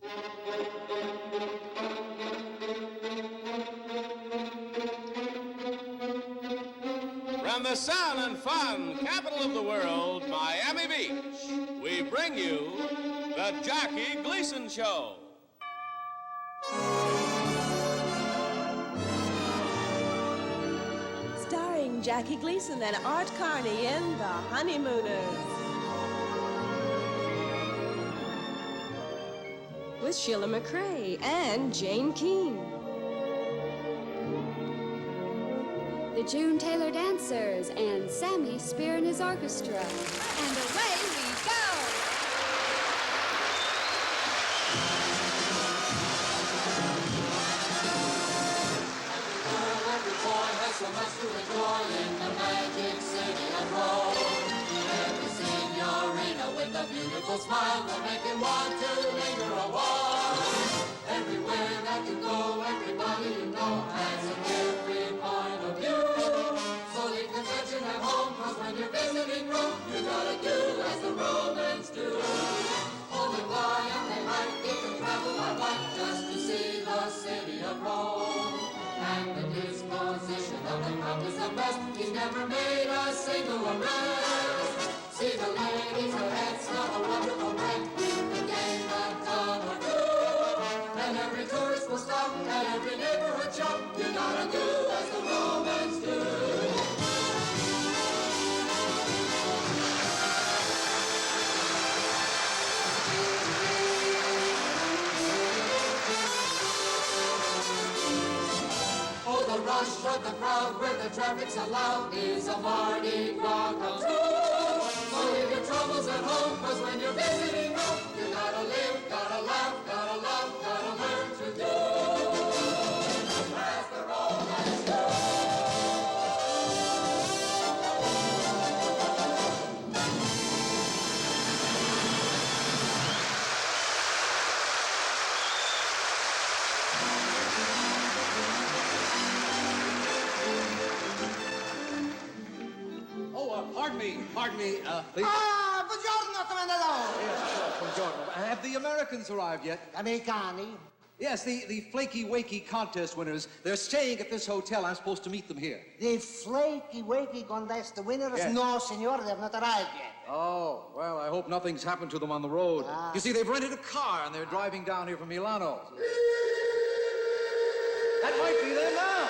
From the sun and fun capital of the world, Miami Beach, we bring you the Jackie Gleason Show. Starring Jackie Gleason and Art Carney in The Honeymooners. With Sheila McRae and Jane Keane. The June Taylor Dancers and Sammy Spear and his orchestra. And away we go! Every boy has so much to enjoy in the magic city of Rome. Every senorita with a beautiful smile will make him want to linger a while. Everywhere that you go, everybody you know has a different point of view. So leave convention at home, 'cause when you're visiting Rome, you gotta do as the Romans do. Only why and they might get to travel by bike just to see the city of Rome. And the disposition of the crowd is the best. He's never made a single arrest. See the ladies, her heads smell a wonderful break. You can gain a ton or two. And every tourist will stop at every neighborhood shop. You gotta do as the Romans do. Oh, the rush of the crowd where the traffic's allowed is a Mardi Gras come true. So leave your troubles at home, 'cause when you're visiting Rome, you gotta live, gotta laugh, gotta love, gotta learn to do as the Romans do. Pardon me, please. Buongiorno, Comandante. Yes, buongiorno. Have the Americans arrived yet? Americani? Yes, the flaky wakey contest winners. They're staying at this hotel. I'm supposed to meet them here. The flaky wakey contest winners? Yes. No, senor, they have not arrived yet. Oh, well, I hope nothing's happened to them on the road. You see, they've rented a car and they're driving down here from Milano. That might be them now.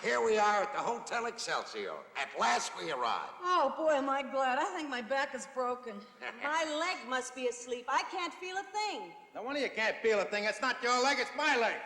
Here we are at the Hotel Excelsior. At last we arrived. Oh, boy, am I glad. I think my back is broken. My leg must be asleep. I can't feel a thing. No wonder you can't feel a thing. It's not your leg, it's my leg.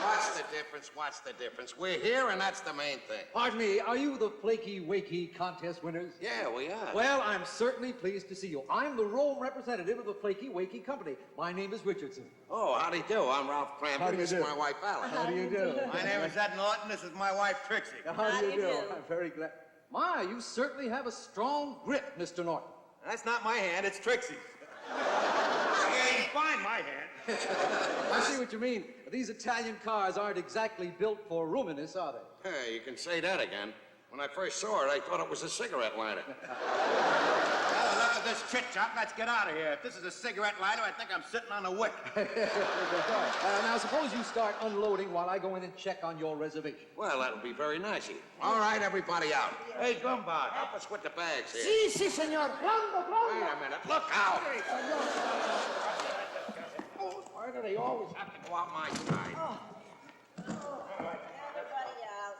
What's the difference? What's the difference? We're here, and that's the main thing. Pardon me, are you the flaky wakey contest winners? Yeah, we are. Well, I'm certainly pleased to see you. I'm the Rome representative of the Flaky Wakey Company. My name is Richardson. Oh, how do you do? I'm Ralph Kramden. How do you This do? is my wife, Ellen. How do you do? My name is Ed Norton. This is my wife, Trixie. How do you do? I'm very glad. My, you certainly have a strong grip, Mr. Norton. That's not my hand, it's Trixie's. You ain't find my hand. I see what you mean. These Italian cars aren't exactly built for roominess, are they? Hey, you can say that again. When I first saw it, I thought it was a cigarette lighter. Well, enough of this chit-chat. Let's get out of here. If this is a cigarette lighter, I think I'm sitting on a wick. Now, suppose you start unloading while I go in and check on your reservation. Well, that'll be very nice of you. All right, everybody out. Hey, Gumball. Help us with the bags here. Si, senor. Pronto, pronto. Wait a minute. Look out. Why do they always have to go out my side? Everybody out.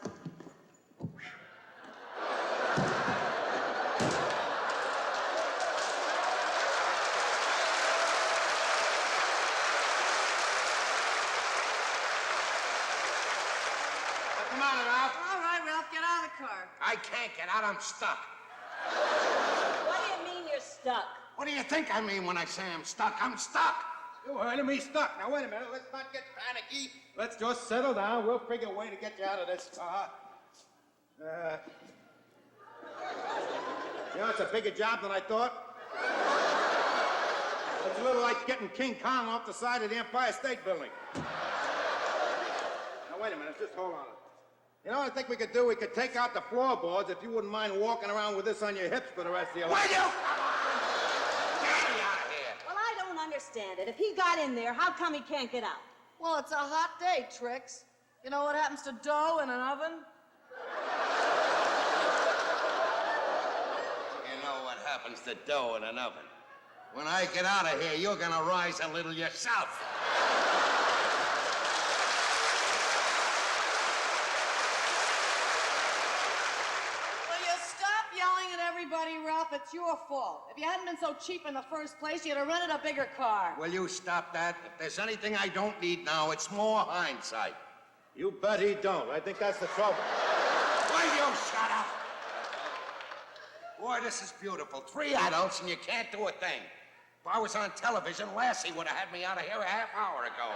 Come on, Ralph. All right, Ralph, get out of the car. I can't get out. I'm stuck. What do you mean you're stuck? What do you think I mean when I say I'm stuck? I'm stuck. You heard him, he's stuck. Now, wait a minute. Let's not get panicky. Let's just settle down. We'll figure a way to get you out of this car. You know, it's a bigger job than I thought. It's a little like getting King Kong off the side of the Empire State Building. Now, wait a minute. Just hold on. You know what I think we could do? We could take out the floorboards if you wouldn't mind walking around with this on your hips for the rest of your life. Will you? Get me out of here. Well, I don't understand it. If he got in there, how come he can't get out? Well, it's a hot day, Trix. You know what happens to dough in an oven? You know what happens to dough in an oven? When I get out of here, you're gonna rise a little yourself. Will you stop yelling at everybody, Ralph? It's your fault. If you hadn't been so cheap in the first place, you'd have rented a bigger car. Will you stop that? If there's anything I don't need now, it's more hindsight. You bet he don't. I think that's the trouble. Will you shut up? Boy, this is beautiful. 3 adults and you can't do a thing. If I was on television, Lassie would have had me out of here a half hour ago.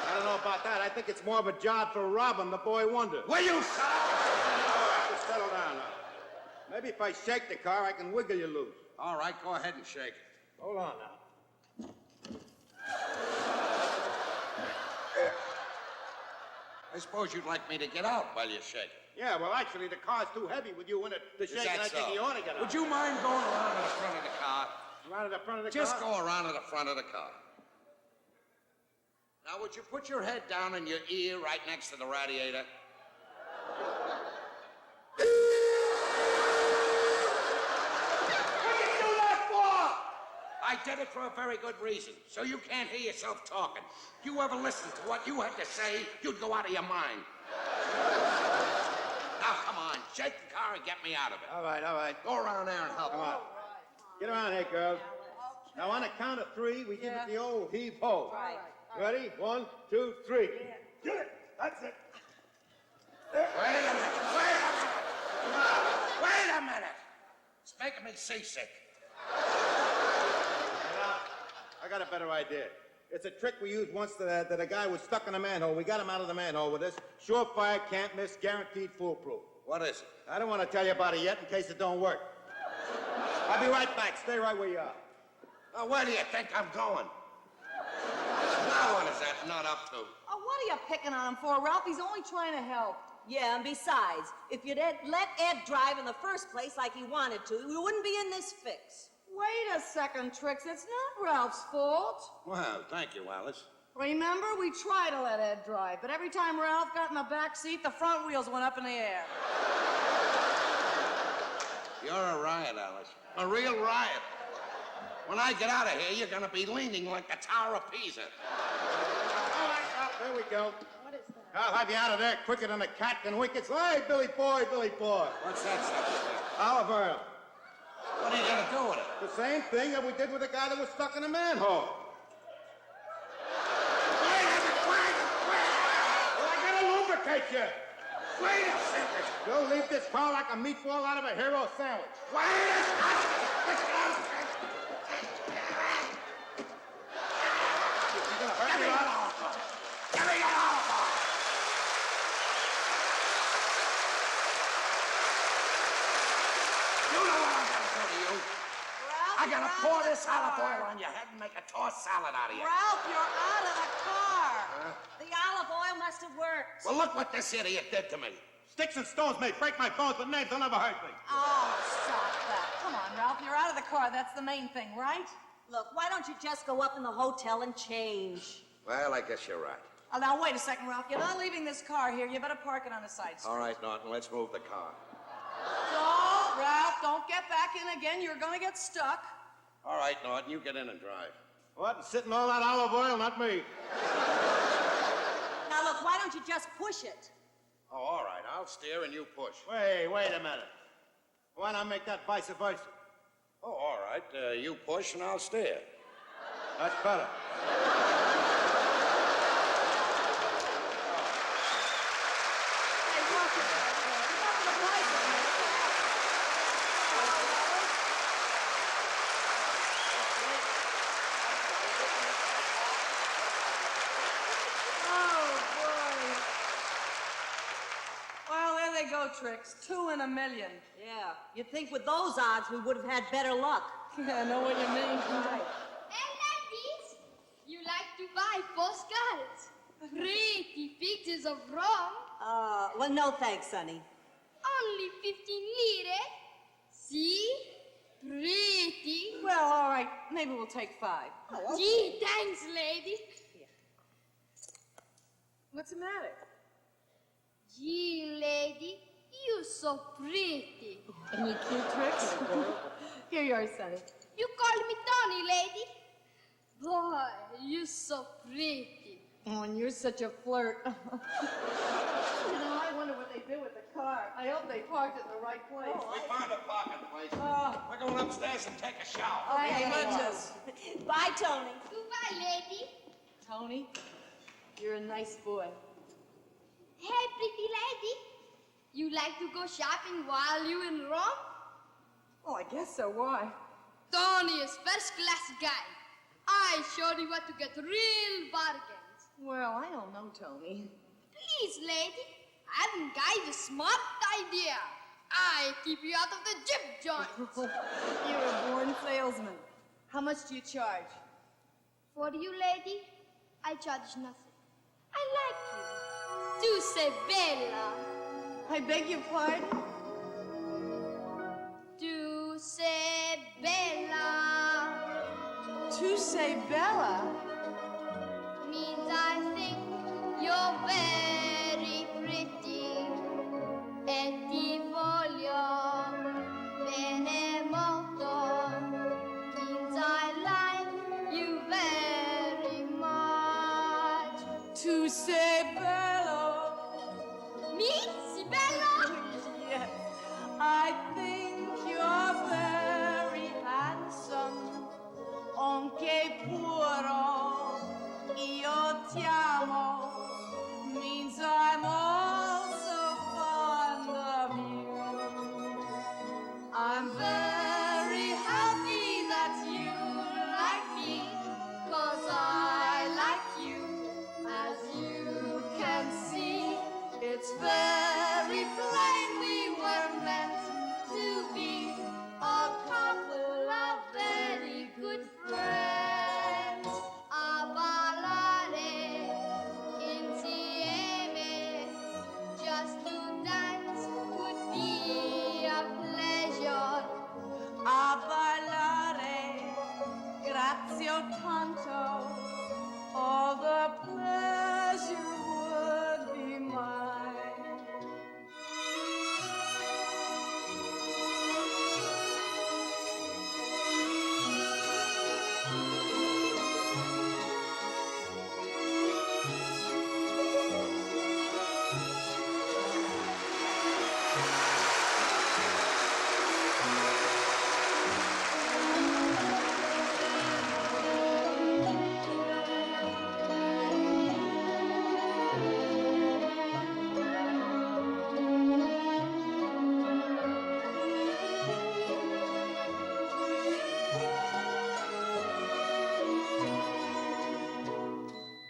I don't know about that. I think it's more of a job for Robin, the boy wonder. Will you stop? All right, just settle down now. Maybe if I shake the car, I can wiggle you loose. All right, go ahead and shake it. Hold on now. I suppose you'd like me to get out while you shake it. Yeah, well, actually, the car's too heavy with you in it to shake, and I think you ought to get out. Would you mind going around to the front of the car? Around to the front of the Just car? go around to the front of the car. Now, would you put your head down in your ear right next to the radiator? What did you do that for? I did it for a very good reason, so you can't hear yourself talking. If you ever listened to what you had to say, you'd go out of your mind. Now, come on, shake the car and get me out of it. All right, all right. Go around there and help Come me. on. Get around here, girls. Now, on the count of 3, we give it the old heave-ho. Right. Ready? 1, 2, 3. Get it. That's it. Wait a minute. Wait a minute. Wait a minute. It's making me seasick. Now, I got a better idea. It's a trick we used once that a guy was stuck in a manhole. We got him out of the manhole with this. Surefire, can't miss, guaranteed foolproof. What is it? I don't want to tell you about it yet in case it don't work. I'll be right back. Stay right where you are. Now, where do you think I'm going? Now what is that nut up to? Oh, what are you picking on him for, Ralph? He's only trying to help. Yeah, and besides, if you'd let Ed drive in the first place like he wanted to, we wouldn't be in this fix. Wait a second, Trix. It's not Ralph's fault. Well, thank you, Alice. Remember, we tried to let Ed drive, but every time Ralph got in the back seat, the front wheels went up in the air. You're a riot, Alice. A real riot. When I get out of here, you're going to be leaning like the Tower of Pisa. All right, well, there we go. What is that? I'll have you out of there quicker than a cat can wink its eye, Billy boy, Billy boy. What's that stuff? Olive oil. What are you going to do with it? The same thing that we did with the guy that was stuck in a manhole. Wait a minute! Well, I gotta lubricate you. Wait a second! You'll leave this car like a meatball out of a hero sandwich. Wait a second! You're gonna hurt me, Olive? Give me that olive oil! You know what I'm going to do to you? Ralph, I'm going to you're pour out of this the olive car. oil on your head and make a tossed salad out of you. Ralph, you're out of the car. The olive oil must have worked. Well, look what this idiot did to me. Sticks and stones may break my bones, but names will never hurt me. Oh, stop that. Come on, Ralph. You're out of the car. That's the main thing, right? Look, why don't you just go up in the hotel and change? Well, I guess you're right. Oh, now, wait a second, Ralph. You're not leaving this car here. You better park it on the side street. All right, Norton, let's move the car. Don't, Ralph. Don't get back in again. You're going to get stuck. All right, Norton, you get in and drive. What? And sitting all that olive oil? Not me. Now, look, why don't you just push it? Oh, all right, I'll steer and you push. Wait a minute. Why not make that vice versa? Oh, all right, you push and I'll steer. That's better. Hey, watch it. Nothing to bicycle. go, Trix. 2 in a million. Yeah, you'd think with those odds we would have had better luck. Yeah, I know what you mean. Hey, ladies, you like to buy postcards? Pretty pictures of Rome. Well, no thanks, Sonny. Only 15 lire. See? Pretty. Well, all right. Maybe we'll take 5. Gee, thanks, lady. What's the matter? Gee, lady, you so pretty. And you cute, Trix? Here you are, Sonny. You call me Tony, lady? Boy, you so pretty. Oh, and you're such a flirt. You know, I wonder what they did with the car. I hope they parked it in the right place. We found a parking place. Oh. We're going upstairs and take a shower. Hey, goodness. Bye, Tony. Goodbye, lady. Tony, you're a nice boy. Hey, pretty lady. You like to go shopping while you in Rome? Oh, I guess so. Why? Tony is first-class guy. I showed you what to get real bargains. Well, I don't know, Tony. Please, lady, I've got a smart idea. I keep you out of the jib joint. You're a born salesman. How much do you charge? For you, lady, I charge nothing. I like you. Tu sei bella. I beg your pardon? Tu sei bella. Tu sei bella? Means I think you're very pretty. E ti voglio bene molto. Means I like you very much. Tu sei bello. Me? Si bello? Yes. I think you're very handsome. Anche puro. Io ti amo. Means I'm also fond of you. I'm very happy that you like me, 'cause I like you. As you can see, it's very plain we were meant to be a couple of very good friends. A ballare insieme, just to dance would be a pleasure. A ballare, grazie o tanto, all the pleasure would be mine.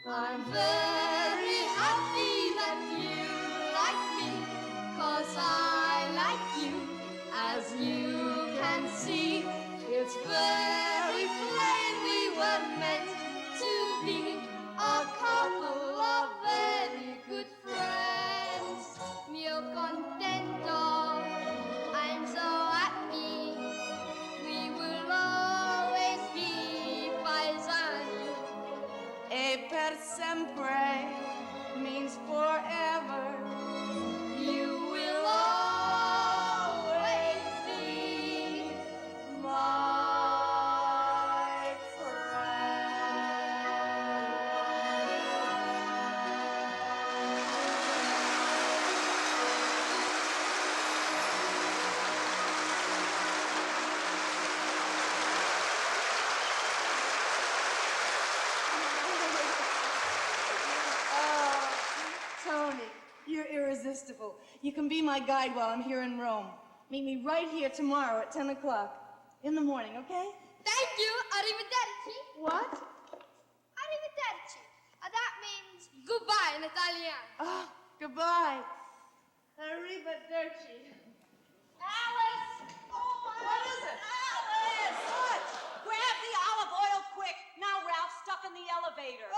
I'm very happy that you like me, 'cause I like you. As you can see, it's very plain we were meant to be a couple of very good friends. Mio contento, I'm so happy. We will always be paesani. E per sempre means forever. You will always be my Tony, you're irresistible. You can be my guide while I'm here in Rome. Meet me right here tomorrow at 10 o'clock in the morning, okay? Thank you. Arrivederci. What? Arrivederci. That means goodbye in Italian. Oh, goodbye. Arrivederci. Alice! What is it? Alice! What? Grab the olive oil quick. Now Ralph's stuck in the elevator.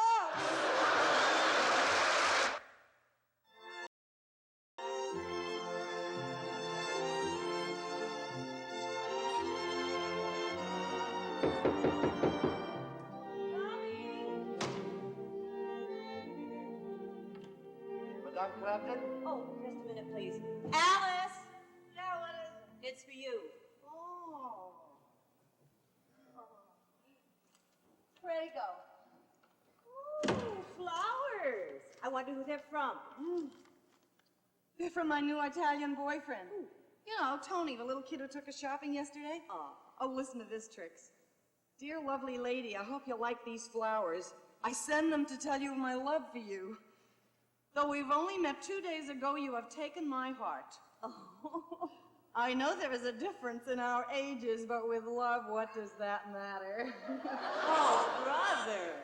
Madame Kramden? Oh, just a minute, please. Alice! Yeah, what is it? It's for you. Oh. Pray go. Ooh, flowers. I wonder who they're from. They're from my new Italian boyfriend. You know, Tony, the little kid who took us shopping yesterday. Oh, listen to this, Trix. Dear lovely lady, I hope you like these flowers. I send them to tell you my love for you. Though we've only met 2 days ago, you have taken my heart. Oh. I know there is a difference in our ages, but with love, what does that matter? Oh, brother.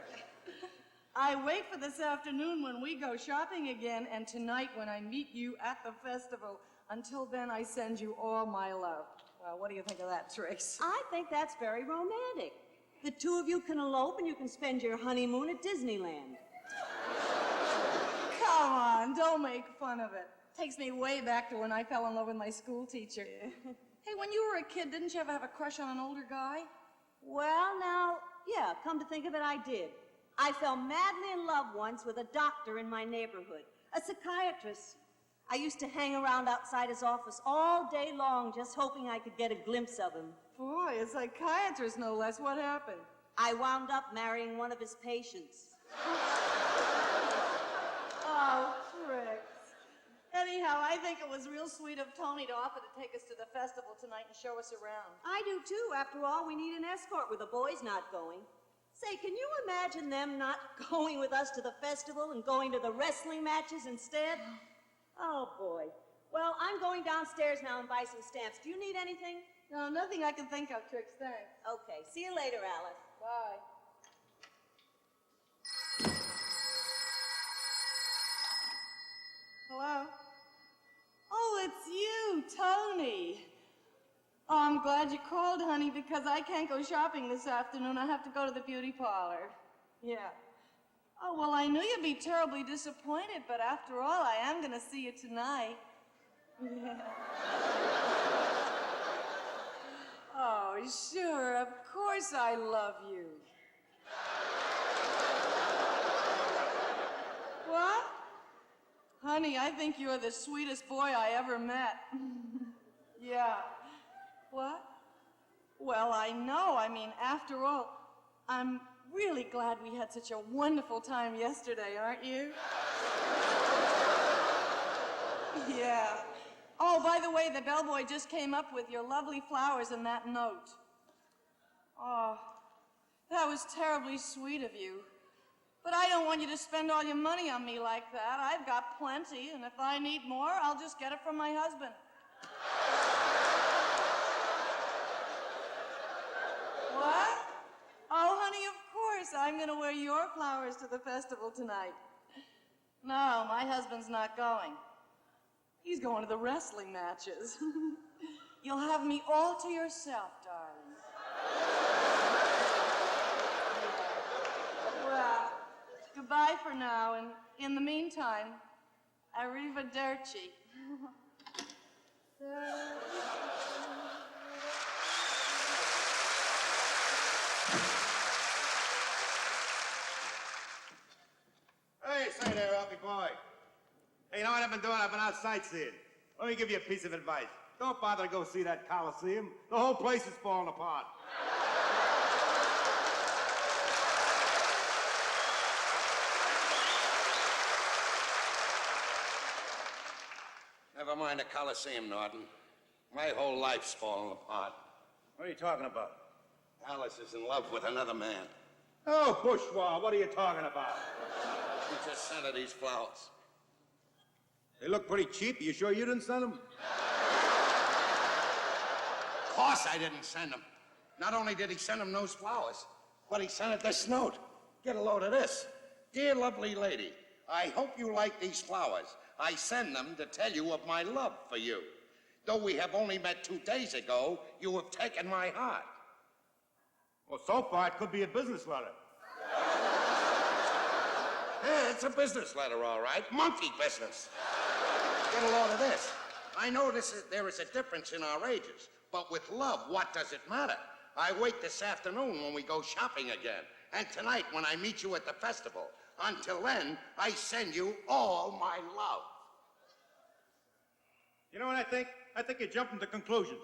I wait for this afternoon when we go shopping again, and tonight when I meet you at the festival. Until then, I send you all my love. Well, what do you think of that, Trix? I think that's very romantic. The two of you can elope and you can spend your honeymoon at Disneyland. Come on, don't make fun of it. Takes me way back to when I fell in love with my school teacher. Hey, when you were a kid, didn't you ever have a crush on an older guy? Well, now, yeah, come to think of it, I did. I fell madly in love once with a doctor in my neighborhood, a psychiatrist. I used to hang around outside his office all day long just hoping I could get a glimpse of him. Boy, a psychiatrist, no less. What happened? I wound up marrying one of his patients. Oh, Trix. Anyhow, I think it was real sweet of Tony to offer to take us to the festival tonight and show us around. I do too. After all, we need an escort with the boys not going. Say, can you imagine them not going with us to the festival and going to the wrestling matches instead? Oh, boy. Well, I'm going downstairs now and buy some stamps. Do you need anything? No, nothing I can think of, Trix. Thanks. Okay. See you later, Alice. Bye. Hello? Oh, it's you, Tony. Oh, I'm glad you called, honey, because I can't go shopping this afternoon. I have to go to the beauty parlor. Yeah. Oh, well, I knew you'd be terribly disappointed, but after all, I am going to see you tonight. Yeah. Oh, sure, of course I love you. What? Honey, I think you're the sweetest boy I ever met. Yeah. What? Well, I know. I mean, after all, I'm really glad we had such a wonderful time yesterday, aren't you? Yeah. Oh, by the way, the bellboy just came up with your lovely flowers and that note. Oh, that was terribly sweet of you. But I don't want you to spend all your money on me like that. I've got plenty, and if I need more, I'll just get it from my husband. What? Oh, honey, of course. I'm going to wear your flowers to the festival tonight. No, my husband's not going. He's going to the wrestling matches. You'll have me all to yourself, darling. Well, goodbye for now, and in the meantime, arrivederci. Hey, say there, Alfie boy. Hey, you know what I've been doing? I've been out sightseeing. Let me give you a piece of advice. Don't bother to go see that Coliseum. The whole place is falling apart. Never mind the Coliseum, Norton. My whole life's falling apart. What are you talking about? Alice is in love with another man. Oh, bourgeois, what are you talking about? He just sent her these flowers. They look pretty cheap. You sure you didn't send them? Of course I didn't send them. Not only did he send them those flowers, but he sent her this note. Get a load of this. Dear lovely lady, I hope you like these flowers. I send them to tell you of my love for you. Though we have only met 2 days ago, you have taken my heart. Well, so far, it could be a business letter. Yeah, it's a business letter, all right. Monkey business. Get a load of this. I know there is a difference in our ages, but with love, what does it matter? I wait this afternoon when we go shopping again, and tonight when I meet you at the festival. Until then, I send you all my love. You know what I think? I think you're jumping to conclusions.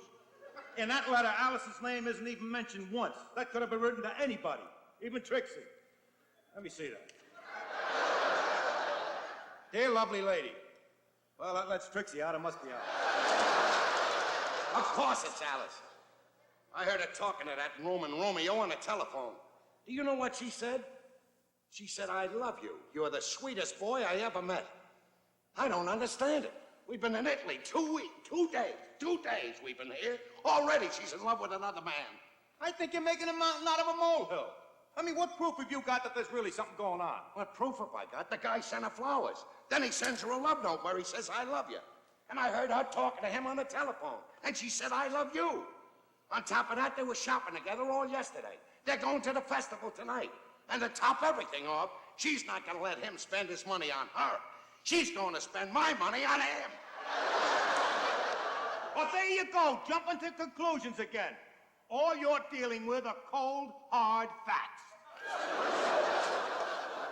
In that letter, Alice's name isn't even mentioned once. That could have been written to anybody, even Trixie. Let me see that. Dear lovely lady. Well, that lets Trixie out. It must be out. Of course it's Alice. I heard her talking to that Roman Romeo on the telephone. Do you know what she said? She said, I love you. You're the sweetest boy I ever met. I don't understand it. We've been in Italy 2 weeks, 2 days. 2 days we've been here. Already she's in love with another man. I think you're making a mountain out of a molehill. I mean, what proof have you got that there's really something going on? What proof have I got? The guy sent her flowers. Then he sends her a love note where he says, I love you. And I heard her talking to him on the telephone. And she said, I love you. On top of that, they were shopping together all yesterday. They're going to the festival tonight. And to top everything off, she's not going to let him spend his money on her. She's going to spend my money on him. Well, there you go, jumping to conclusions again. All you're dealing with are cold, hard facts.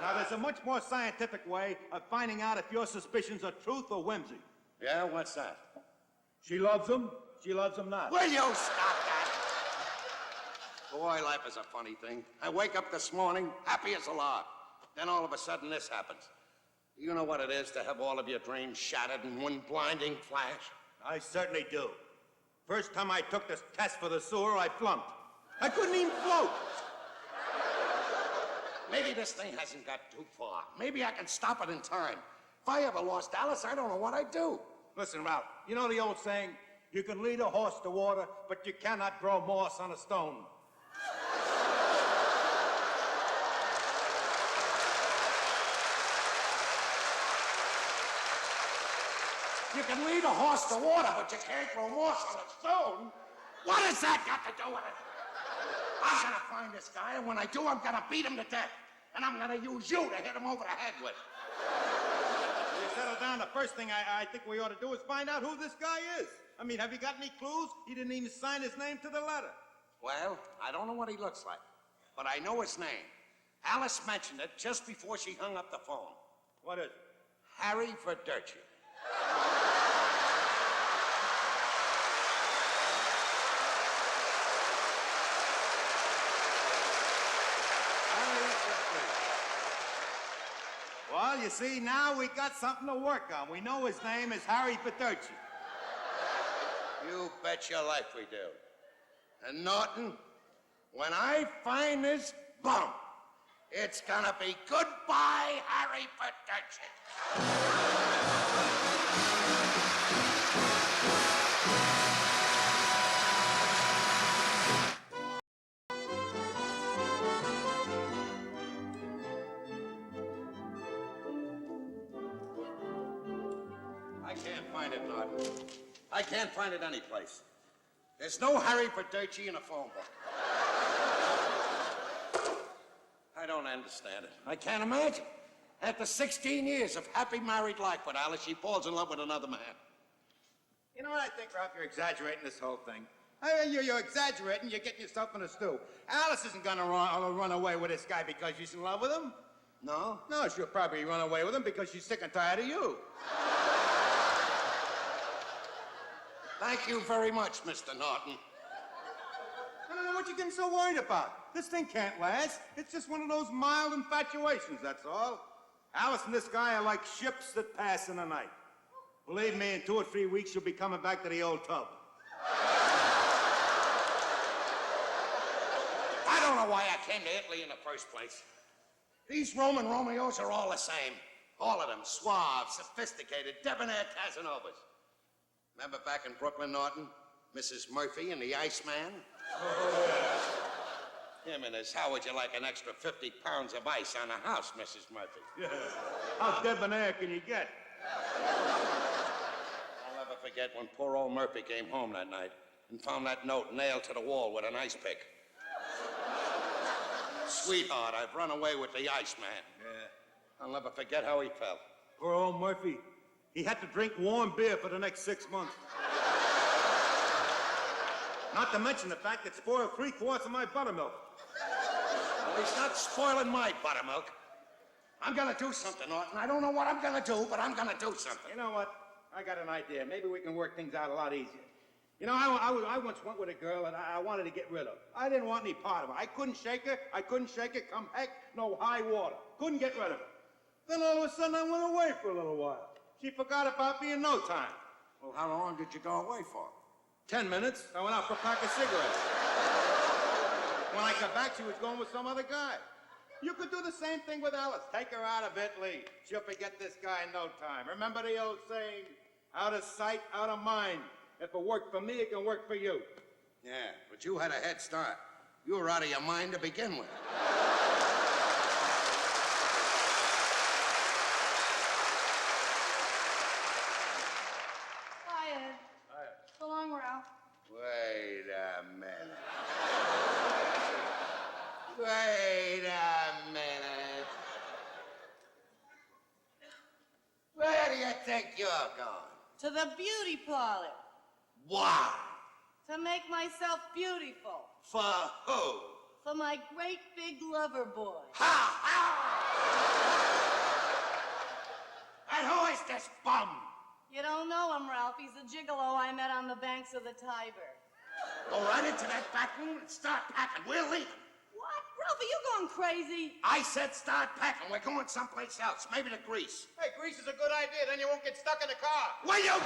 Now, there's a much more scientific way of finding out if your suspicions are truth or whimsy. Yeah, what's that? She loves him, she loves him not. Will you stop that? Boy, life is a funny thing. I wake up this morning, happy as a lark. Then all of a sudden this happens. You know what it is to have all of your dreams shattered in one blinding flash? I certainly do. First time I took this test for the sewer, I flunked. I couldn't even float. Maybe this thing hasn't got too far. Maybe I can stop it in time. If I ever lost Alice, I don't know what I'd do. Listen, Ralph, you know the old saying, you can lead a horse to water, but you cannot grow moss on a stone. You can lead a horse to water, but you can't grow moss on a stone. What has that got to do with it? I'm gonna find this guy, and when I do, I'm gonna beat him to death. And I'm gonna use you to hit him over the head with. You settle down, the first thing I think we ought to do is find out who this guy is. I mean, have you got any clues? He didn't even sign his name to the letter. Well, I don't know what he looks like, but I know his name. Alice mentioned it just before she hung up the phone. What is it? Harry Verderci. Well, you see, now we got something to work on. We know his name is Harry Verderci. You bet your life we do. And Norton, when I find this bum, it's gonna be goodbye, Harry Verderci. I can't find it, Norton. I can't find it anyplace. There's no Harry Verderci in a phone book. I don't understand it. I can't imagine. After 16 years of happy married life with Alice, she falls in love with another man. You know what I think, Ralph? You're exaggerating this whole thing. You're exaggerating. You're getting yourself in a stew. Alice isn't going to run away with this guy because she's in love with him. No? No, she'll probably run away with him because she's sick and tired of you. Thank you very much, Mr. Norton. I don't know what you're getting so worried about. This thing can't last. It's just one of those mild infatuations, that's all. Alice and this guy are like ships that pass in the night. Believe me, in 2 or 3 weeks, you'll be coming back to the old tub. I don't know why I came to Italy in the first place. These Roman Romeos are all the same. All of them, suave, sophisticated, debonair Casanovas. Remember back in Brooklyn, Norton? Mrs. Murphy and the Iceman? Oh, Jimenez, how would you like an extra 50 pounds of ice on the house, Mrs. Murphy? Yeah. How debonair can you get? I'll never forget when poor old Murphy came home that night and found that note nailed to the wall with an ice pick. Sweetheart, I've run away with the Iceman. Yeah. I'll never forget how he felt. Poor old Murphy. He had to drink warm beer for the next 6 months. Not to mention the fact it spoiled 3/4 of my buttermilk. Well, he's not spoiling my buttermilk. I'm gonna do something, Norton. I don't know what I'm gonna do, but I'm gonna do something. You know what? I got an idea. Maybe we can work things out a lot easier. You know, I once went with a girl that I wanted to get rid of. I didn't want any part of her. I couldn't shake her. Come heck, no high water. Couldn't get rid of her. Then all of a sudden, I went away for a little while. She forgot about me in no time. Well, how long did you go away for? 10 minutes. I went out for a pack of cigarettes. When I got back, she was going with some other guy. You could do the same thing with Alice. Take her out of Italy. She'll forget this guy in no time. Remember the old saying, out of sight, out of mind. If it worked for me, it can work for you. Yeah, but you had a head start. You were out of your mind to begin with. Hi, Ed. Hi. So long, Ralph. Wait a minute. Wait a minute. Where do you think you're going? To the beauty parlor. Why? To make myself beautiful. For who? For my great big lover boy. Ha! And who is this bum? You don't know him, Ralph. He's a gigolo I met on the banks of the Tiber. Go right into that back room and start packing. We're leaving. What? Ralph, are you going crazy? I said start packing. We're going someplace else. Maybe to Greece. Hey, Greece is a good idea. Then you won't get stuck in the car. Will you?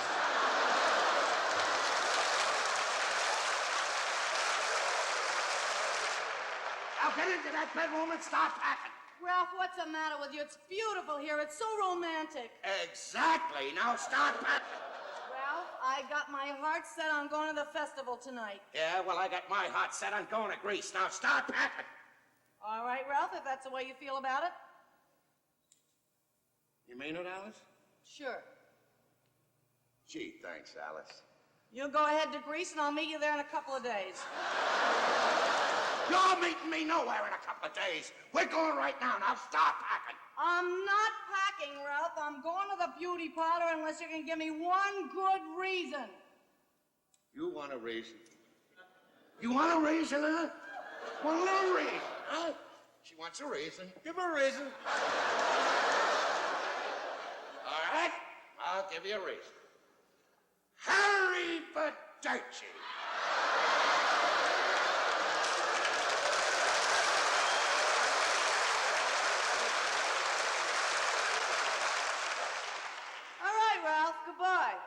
Now get into that bedroom and start packing. Ralph, what's the matter with you? It's beautiful here. It's so romantic. Exactly. Now start packing. Ralph, I got my heart set on going to the festival tonight. Yeah, well, I got my heart set on going to Greece. Now start packing. All right, Ralph, if that's the way you feel about it. You mean it, Alice? Sure. Gee, thanks, Alice. You go ahead to Greece, and I'll meet you there in a couple of days. You're meeting me nowhere in a couple of days. We're going right now. Now start packing. I'm not packing, Ralph. I'm going to the beauty parlor unless you can give me one good reason. You want a reason? You want a reason, huh? One little reason, huh? She wants a reason. Give her a reason. All right, I'll give you a reason. Harry Badurci. All right, Ralph, goodbye.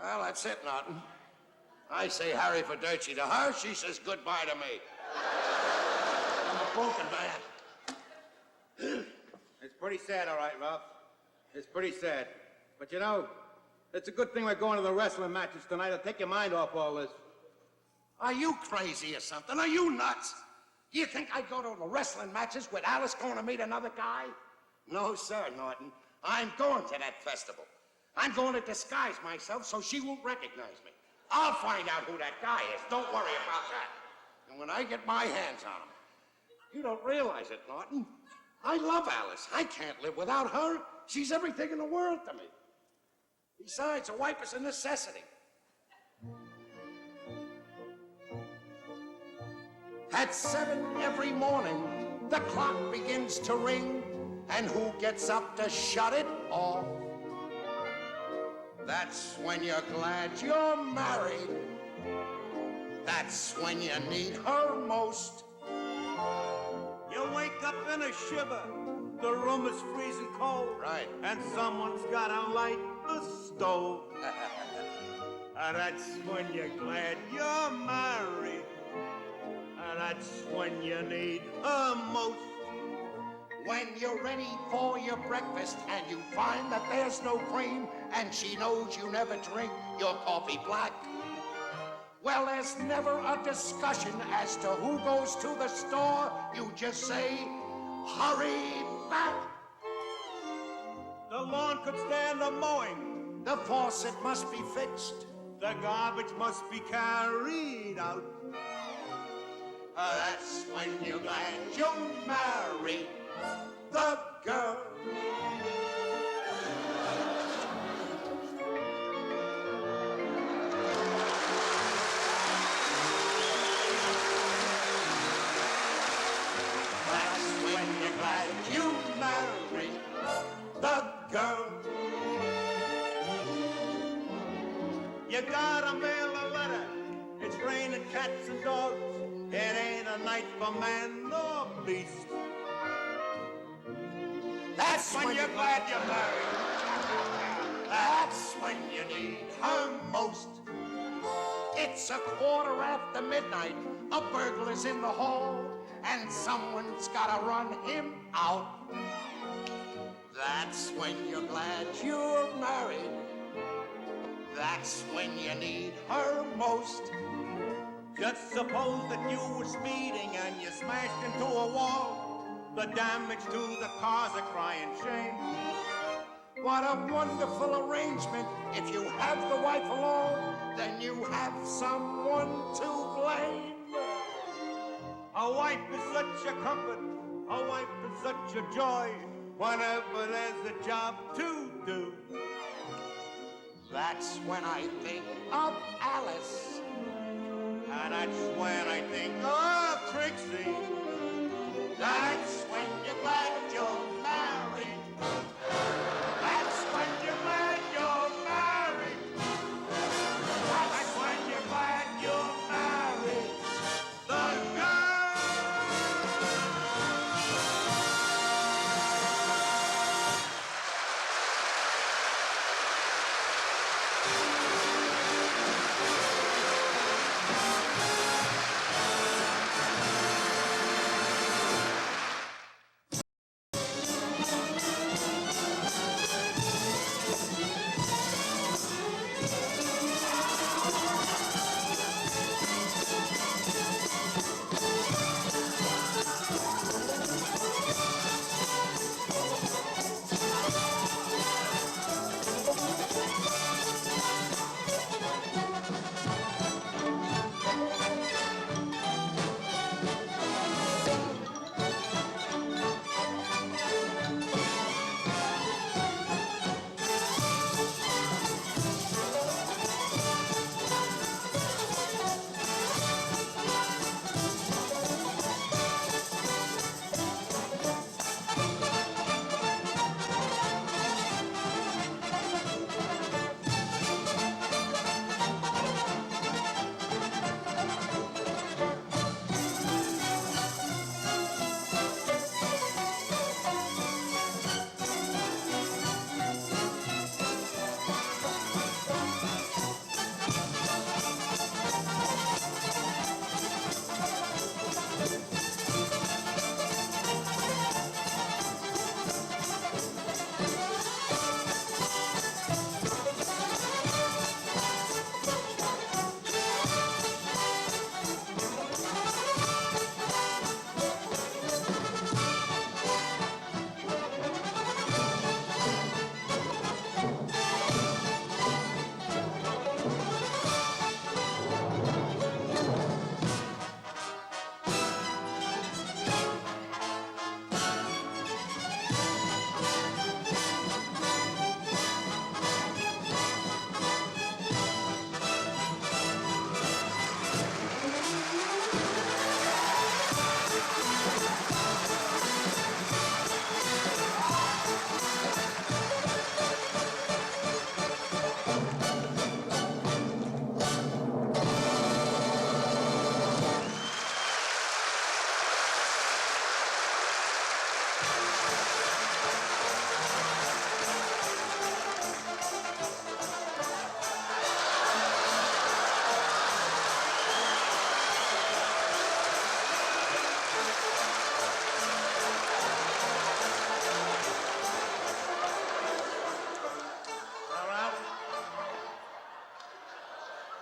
Well, that's it, Norton. I say Harry Badurci to her, she says goodbye to me. I'm a broken man. It's pretty sad, all right, Ralph. It's pretty sad. But you know, it's a good thing we're going to the wrestling matches tonight. It'll take your mind off all this. Are you crazy or something? Are you nuts? Do you think I'd go to the wrestling matches with Alice going to meet another guy? No, sir, Norton. I'm going to that festival. I'm going to disguise myself so she won't recognize me. I'll find out who that guy is. Don't worry about that. And when I get my hands on him, you don't realize it, Norton. I love Alice. I can't live without her. She's everything in the world to me. Besides, a wife is a necessity. At 7 every morning, the clock begins to ring, and who gets up to shut it off? That's when you're glad you're married. That's when you need her most. You wake up in a shiver. The room is freezing cold. Right. And someone's got to light the stove. And that's when you're glad you're married. And that's when you need her most. When you're ready for your breakfast and you find that there's no cream and she knows you never drink your coffee black, well, there's never a discussion as to who goes to the store. You just say, hurry back. The lawn could stand a mowing. The faucet must be fixed. The garbage must be carried out. That's when you're glad you married the girl. That's when you're glad you married the girl. You gotta mail a letter. It's raining cats and dogs. It ain't a night for man nor beast. That's when you're glad you're married. That's when you need her most. It's midnight. A burglar's in the hall, and someone's gotta run him out. That's when you're glad you're married. That's when you need her most. Just suppose that you were speeding and you smashed into a wall. The damage to the car's a crying shame. What a wonderful arrangement. If you have the wife alone, then you have someone to blame. A wife is such a comfort. A wife is such a joy. Whenever there's a job to do. That's when I think of Alice. And that's when I think of Trixie. That's when you're glad you're married.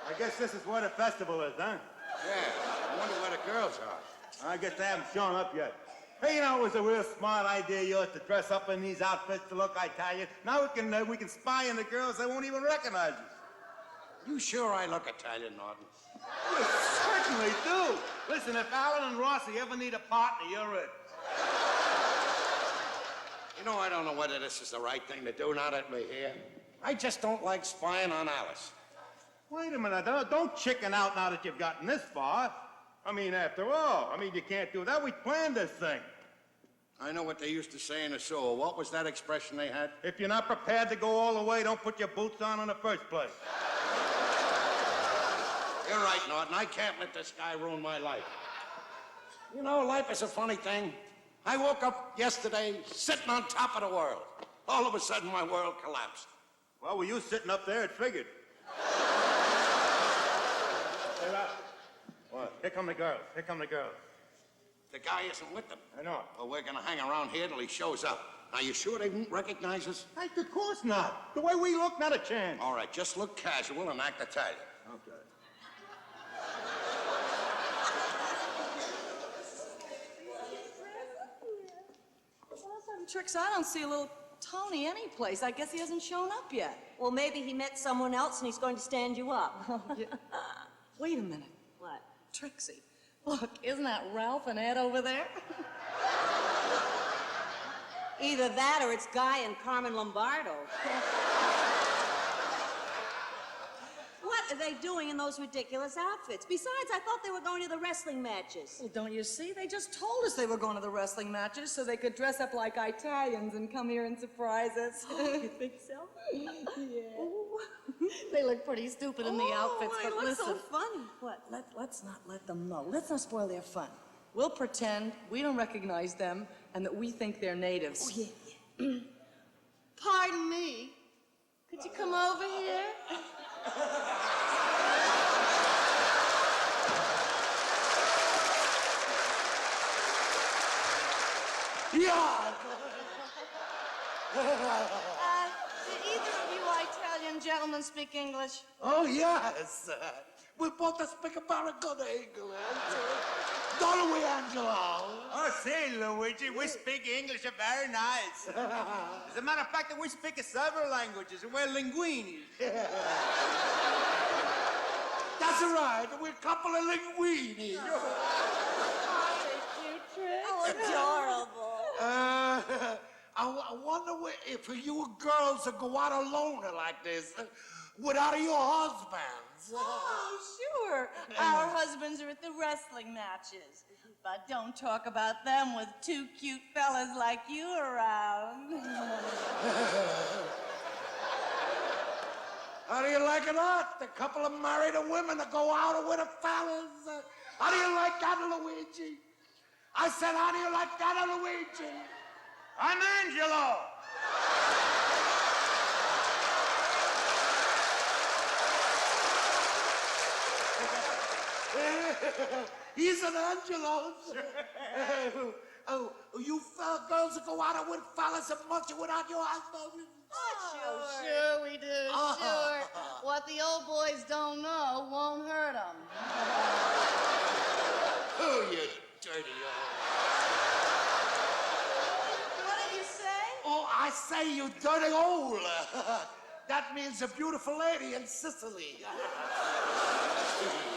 I guess this is where the festival is, huh? Yeah, I wonder where the girls are. I guess they haven't shown up yet. Hey, you know, it was a real smart idea of yours to dress up in these outfits to look Italian. Now we can spy on the girls. They won't even recognize us. You sure I look Italian, Norton? You certainly do. Listen, if Alan and Rossi ever need a partner, you're it. You know, I don't know whether this is the right thing to do now that we're here. I just don't like spying on Alice. Wait a minute. Don't chicken out now that you've gotten this far. I mean, after all, you can't do that. We planned this thing. I know what they used to say in the sewer. What was that expression they had? If you're not prepared to go all the way, don't put your boots on in the first place. You're right, Norton. I can't let this guy ruin my life. You know, life is a funny thing. I woke up yesterday sitting on top of the world. All of a sudden, my world collapsed. Well, with you sitting up there, it figured. Hey, Ralph. What? Here come the girls. Here come the girls. The guy isn't with them. I know. Well, we're gonna hang around here till he shows up. Now, you sure they won't recognize us? Hey, of course not. The way we look, not a chance. All right, just look casual and act Italian. Okay. Tricks, I don't see a little Tony anyplace. I guess he hasn't shown up yet. Well, maybe he met someone else and he's going to stand you up. Yeah. Wait a minute. What? Trixie, look, isn't that Ralph and Ed over there? Either that or it's Guy and Carmen Lombardo. What are they doing in those ridiculous outfits? Besides, I thought they were going to the wrestling matches. Well, don't you see? They just told us they were going to the wrestling matches so they could dress up like Italians and come here and surprise us. You think so? Yeah. They look pretty stupid in the outfits, but look listen. so funny. What? Let's not let them know. Let's not spoil their fun. We'll pretend we don't recognize them and that we think they're natives. Oh, yeah. Pardon me. Could you come over here? Yeah! Do either of you Italian gentlemen speak English? Oh, yes. We both speak very good English. Don't we, Angelo? Oh, say, Luigi, we speak English very nice. As a matter of fact, we speak several languages. We're linguini. That's right. We're a couple of linguini. Oh, adorable. I wonder if you girls go out alone like this without your husbands. Oh, sure. Our husbands are at the wrestling matches. But don't talk about them with two cute fellas like you around. How do you like it, Art? A couple of married women to go out with the fellas. How do you like that, Luigi? I said, how do you like that, Luigi? I'm Angelo. He's an Angelo. You girls go out with fellas and munch without your husband. Oh, sure we do, sure. What the old boys don't know won't hurt them. Oh, you dirty old. What did you say? Oh, I say you dirty old. That means a beautiful lady in Sicily.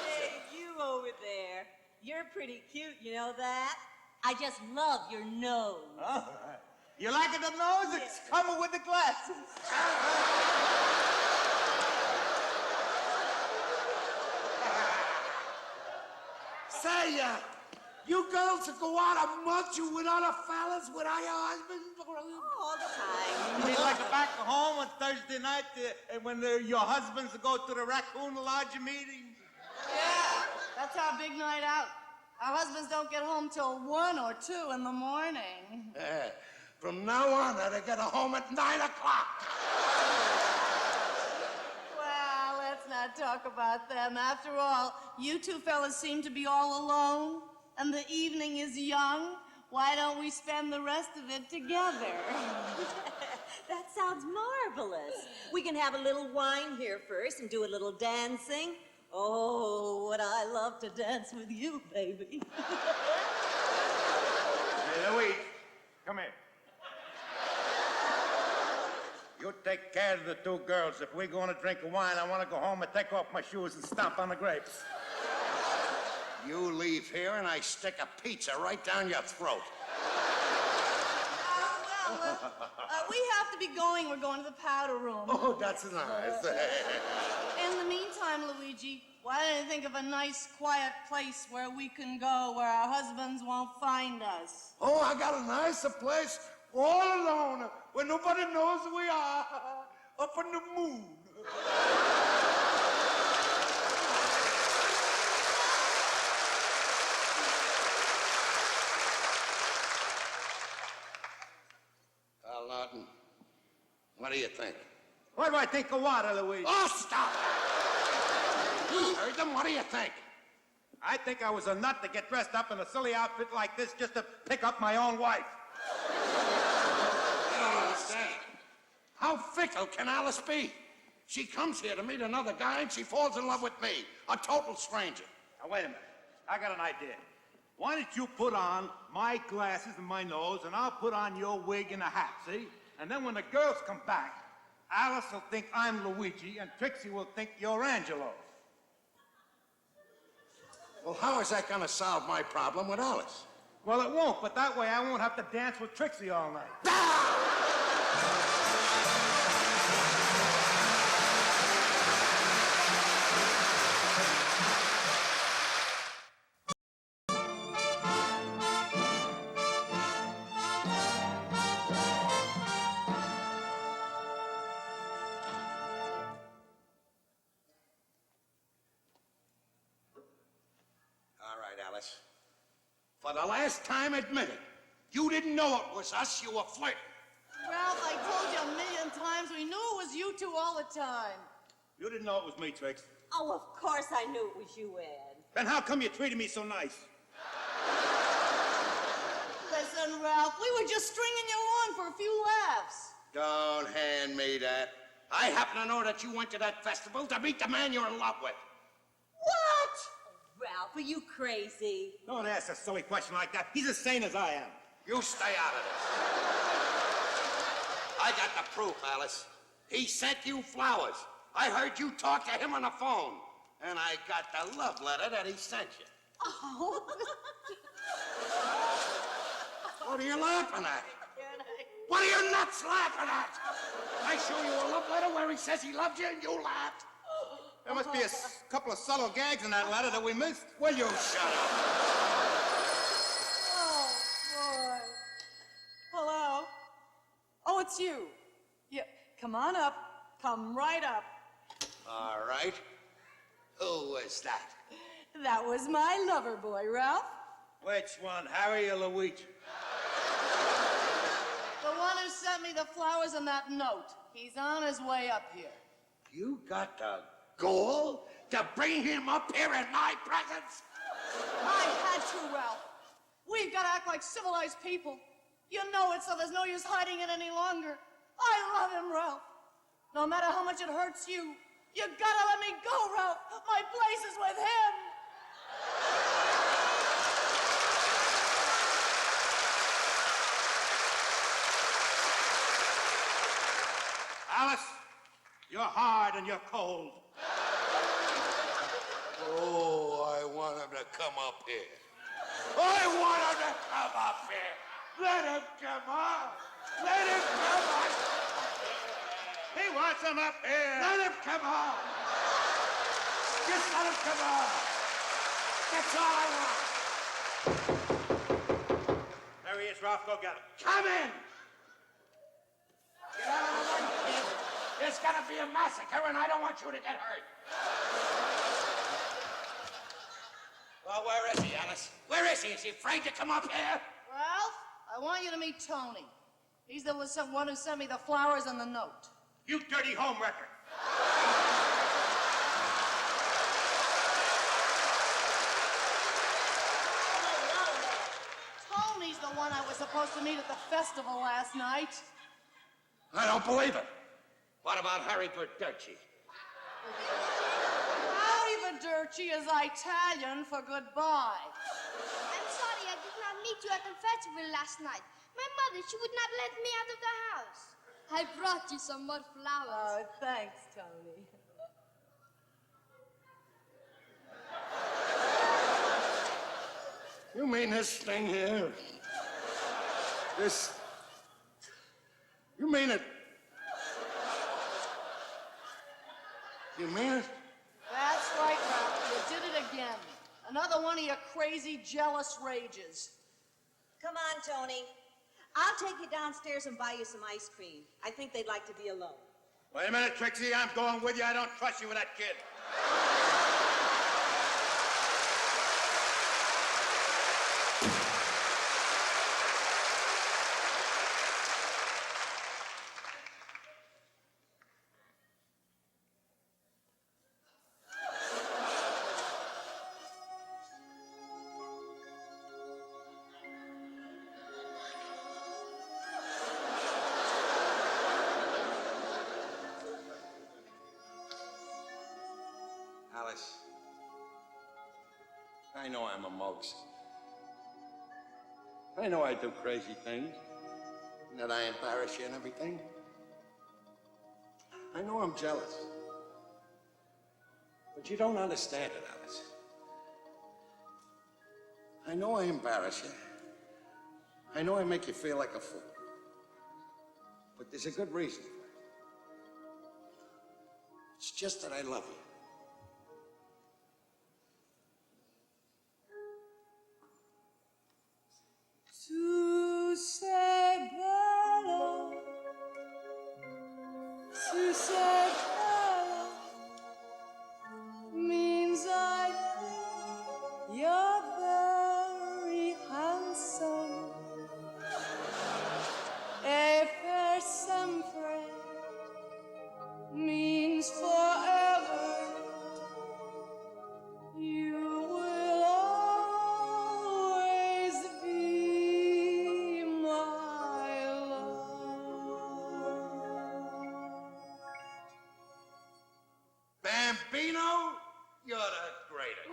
Hey, you over there. You're pretty cute, you know that? I just love your nose. All right. You like it, the nose? It's coming with the glasses. Say, you girls go out and munch with other fellas without your husband? All the time. You mean like back home on Thursday night when your husbands go to the Raccoon Lodge meeting? Yeah, that's our big night out. Our husbands don't get home till 1 or 2 in the morning. From now on, they get home at 9 o'clock. Well, let's not talk about them. After all, you two fellas seem to be all alone, and the evening is young. Why don't we spend the rest of it together? That sounds marvelous. We can have a little wine here first and do a little dancing. Oh, would I love to dance with you, baby. Hey, Louise, come here. You take care of the two girls. If we're going to drink a wine, I want to go home and take off my shoes and stomp on the grapes. You leave here and I stick a pizza right down your throat. We have to be going. We're going to the powder room. Oh, that's nice. In the meantime, Luigi, why don't you think of a nice, quiet place where we can go, where our husbands won't find us? Oh, I got a nicer place all alone where nobody knows we are. Up in the moon. Well, Norton, what do you think? What do I think of water, Louise? Oh, stop! You heard them. What do you think? I think I was a nut to get dressed up in a silly outfit like this just to pick up my own wife. I don't understand. How fickle can Alice be? She comes here to meet another guy and she falls in love with me, a total stranger. Now, wait a minute. I got an idea. Why don't you put on my glasses and my nose, and I'll put on your wig and a hat, see? And then when the girls come back, Alice will think I'm Luigi, and Trixie will think you're Angelo. Well, how is that going to solve my problem with Alice? Well, it won't, but that way I won't have to dance with Trixie all night. All right, Alice. For the last time, admit it. You didn't know it was us. You were flirting. Ralph, I told you a million times we knew it was you two all the time. You didn't know it was me, Trix. Oh, of course I knew it was you, Ed. Then how come you treated me so nice? Listen, Ralph, we were just stringing you along for a few laughs. Don't hand me that. I happen to know that you went to that festival to meet the man you're in love with. What? Ralph, are you crazy? Don't ask a silly question like that. He's as sane as I am. You stay out of this. I got the proof, Alice. He sent you flowers. I heard you talk to him on the phone. And I got the love letter that he sent you. Oh. What are you laughing at? What are you nuts laughing at? I show you a love letter where he says he loved you and you laughed. There must be a couple of subtle gags in that letter that we missed. Will you shut up? Oh, boy. Hello? Oh, it's you. Yeah, come on up. Come right up. All right. Who was that? That was my lover boy, Ralph. Which one, Harry or Luigi? The one who sent me the flowers and that note. He's on his way up here. You got the gall to bring him up here in my presence? I had to, Ralph. We've got to act like civilized people. You know it, so there's no use hiding it any longer. I love him, Ralph. No matter how much it hurts you, you gotta let me go, Ralph. My place is with him. Alice, you're hard and you're cold. Oh, I want him to come up here. I want him to come up here. Let him come up. Let him come up. He wants him up here. Let him come up. Just let him come up. That's all I want. There he is, Ralph. Go get him. Come in. Get out of the way, kid. There's gonna be a massacre, and I don't want you to get hurt. Well, where is he, Alice? Where is he? Is he afraid to come up here? Ralph, I want you to meet Tony. He's the one who sent me the flowers and the note. You dirty homewrecker. Tony's the one I was supposed to meet at the festival last night. I don't believe it. What about Harry Verducci? Howdy, Italian for goodbye. I'm sorry I did not meet you at the festival last night. My mother, she would not let me out of the house. I brought you some more flowers. Oh, thanks, Tony. You mean this thing here? This... You mean it? You mean it? That's right, Ralph. You did it again. Another one of your crazy, jealous rages. Come on, Tony. I'll take you downstairs and buy you some ice cream. I think they'd like to be alone. Wait a minute, Trixie. I'm going with you. I don't trust you with that kid. Alice, I know I'm a muggs. I know I do crazy things, and that I embarrass you and everything. I know I'm jealous. But you don't understand it, Alice. I know I embarrass you. I know I make you feel like a fool. But there's a good reason for it. It's just that I love you. Tu sei bello, tu sei bello, means I think you're very handsome. E per sempre means forever. You will always be my love. Bambino, you're the greatest.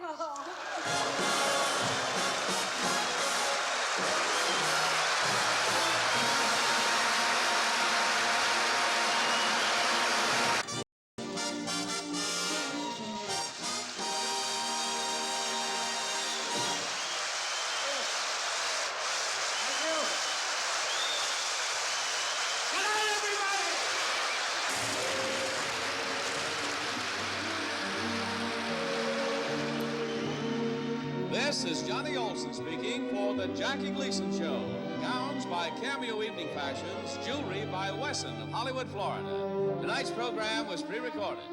This is Johnny Olson speaking for the Jackie Gleason Show. Gowns by Cameo Evening Fashions, jewelry by Wesson of Hollywood, Florida. Tonight's program was pre-recorded.